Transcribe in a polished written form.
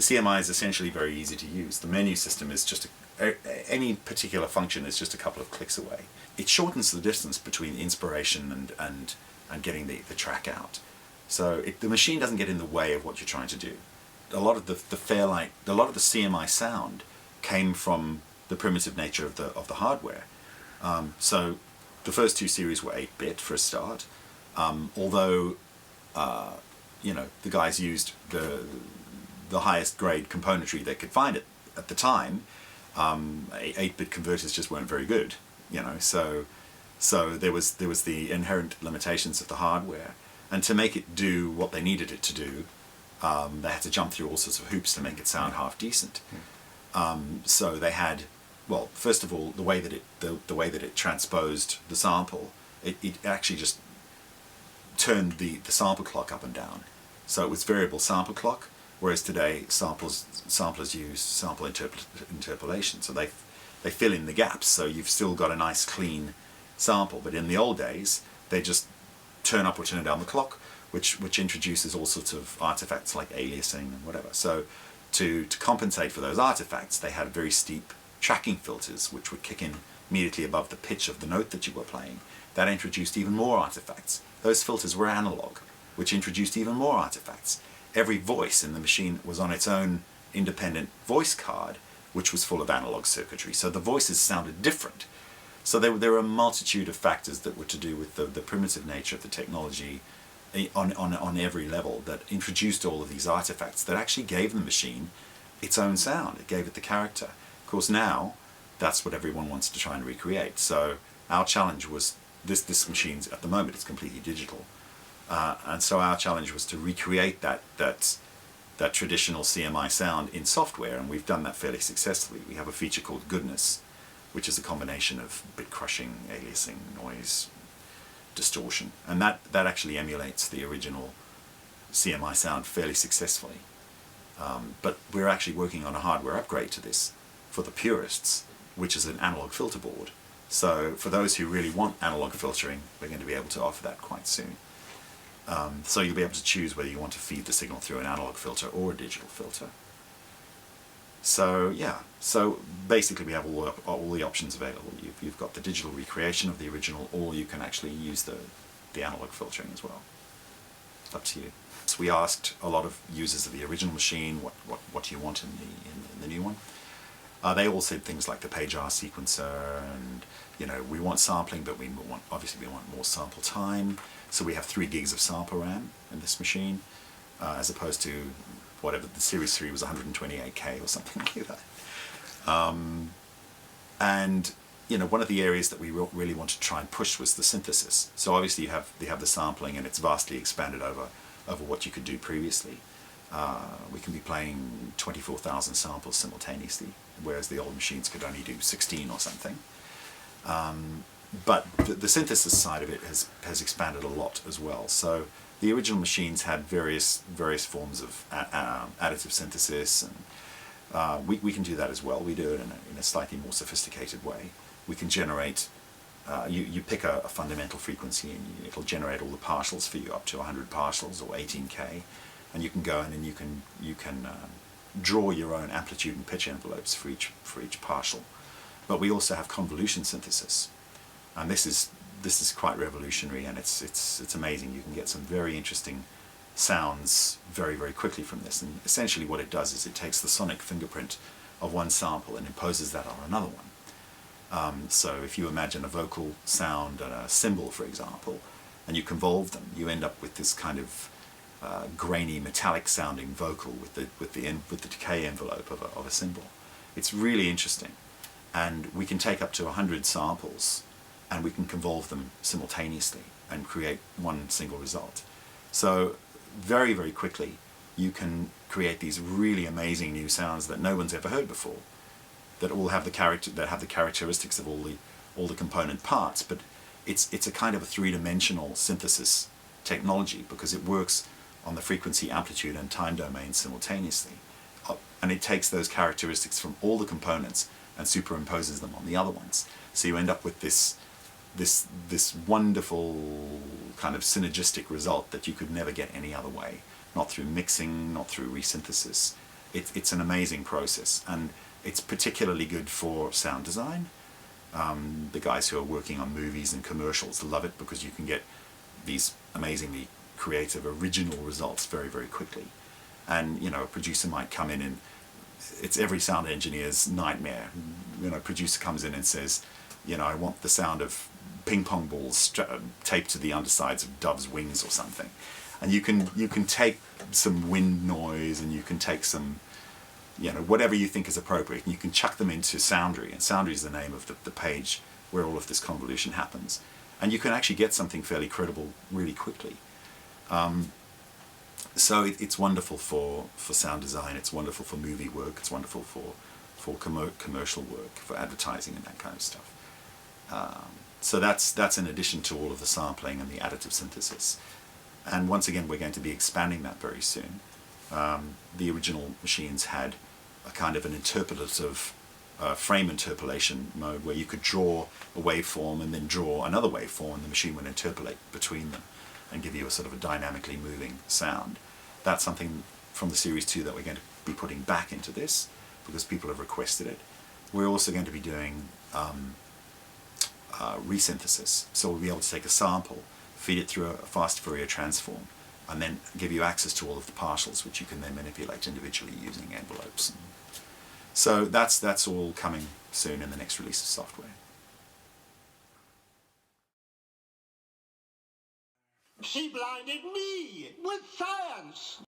CMI is essentially very easy to use. The menu system is just any particular function is just a couple of clicks away. It shortens the distance between inspiration and getting the track out. So the machine doesn't get in the way of what you're trying to do. A lot of the Fairlight, a lot of the CMI sound came from the primitive nature of the hardware. So the first two series were 8-bit for a start, although you know, the guys used the highest grade componentry they could find at the time. 8-bit converters just weren't very good, you know. So there was the inherent limitations of the hardware, and to make it do what they needed it to do, they had to jump through all sorts of hoops to make it sound half decent. So they had, well, first of all, the way that it transposed the sample, it actually just turned the sample clock up and down. So it was variable sample clock, whereas today samplers use sample interpolation. So they fill in the gaps, so you've still got a nice clean sample. But in the old days, they just turn up or turn down the clock, which introduces all sorts of artifacts like aliasing and whatever. So to compensate for those artifacts, they had very steep tracking filters, which would kick in immediately above the pitch of the note that you were playing. That introduced even more artifacts. Those filters were analog, which introduced even more artifacts. Every voice in the machine was on its own independent voice card, which was full of analog circuitry. So the voices sounded different. So there were a multitude of factors that were to do with the primitive nature of the technology on every level that introduced all of these artifacts that actually gave the machine its own sound. It gave it the character. Of course, now that's what everyone wants to try and recreate. So our challenge was, this machine's at the moment it's completely digital, and so our challenge was to recreate that traditional CMI sound in software, and we've done that fairly successfully. We have a feature called Goodness, which is a combination of bit crushing, aliasing, noise, distortion, and that actually emulates the original CMI sound fairly successfully. But we're actually working on a hardware upgrade to this for the purists, which is an analog filter board. So for those who really want analog filtering, we're going to be able to offer that quite soon. So you'll be able to choose whether you want to feed the signal through an analog filter or a digital filter. So yeah, so basically we have all the options available. You've got the digital recreation of the original, or you can actually use the analog filtering as well. It's up to you. So we asked a lot of users of the original machine, what do you want in the new one? They all said things like the page R sequencer, and you know, we want sampling, but obviously we want more sample time. So we have 3 gigs of sample RAM in this machine, as opposed to whatever the Series 3 was 128K or something like that. And you know, one of the areas that we really wanted to try and push was the synthesis. So obviously you have the sampling, and it's vastly expanded over what you could do previously. We can be playing 24,000 samples simultaneously, whereas the old machines could only do 16 or something. But the synthesis side of it has expanded a lot as well. So the original machines had various forms of additive synthesis, and we can do that as well. We do it in a slightly more sophisticated way. We can generate, you pick a fundamental frequency, and it'll generate all the partials for you, up to 100 partials or 18K, and you can go in and you can draw your own amplitude and pitch envelopes for each partial. But we also have convolution synthesis, and this is quite revolutionary, and it's amazing. You can get some very interesting sounds very, very quickly from this. And essentially what it does is it takes the sonic fingerprint of one sample and imposes that on another one. So if you imagine a vocal sound and a cymbal, for example, and you convolve them, you end up with this kind of grainy, metallic sounding vocal with the decay envelope of a cymbal. It's really interesting, and we can take up to 100 samples and we can convolve them simultaneously and create one single result. So very, very quickly you can create these really amazing new sounds that no one's ever heard before, that all have the characteristics of all the component parts, but it's a kind of a three-dimensional synthesis technology, because it works on the frequency, amplitude and time domains simultaneously, and it takes those characteristics from all the components and superimposes them on the other ones. So you end up with this wonderful kind of synergistic result that you could never get any other way, not through mixing, not through resynthesis. It's an amazing process, and it's particularly good for sound design. The guys who are working on movies and commercials love it because you can get these amazingly creative, original results very, very quickly. And, you know, a producer might come in and it's every sound engineer's nightmare. You know, a producer comes in and says, you know, I want the sound of ping pong balls taped to the undersides of doves' wings or something. And you can take some wind noise, and you can take some, you know, whatever you think is appropriate, and you can chuck them into Soundry. And Soundry is the name of the page where all of this convolution happens. And you can actually get something fairly credible really quickly. So it's wonderful for sound design, it's wonderful for movie work, it's wonderful for commercial work, for advertising and that kind of stuff. So that's in addition to all of the sampling and the additive synthesis. And once again, we're going to be expanding that very soon. The original machines had a kind of an interpolative frame interpolation mode where you could draw a waveform and then draw another waveform, and the machine would interpolate between them and give you a sort of a dynamically moving sound. That's something from the Series 2 that we're going to be putting back into this because people have requested it. We're also going to be doing resynthesis. So we'll be able to take a sample, feed it through a fast Fourier transform, and then give you access to all of the partials, which you can then manipulate individually using envelopes. So that's all coming soon in the next release of software. She blinded me with science.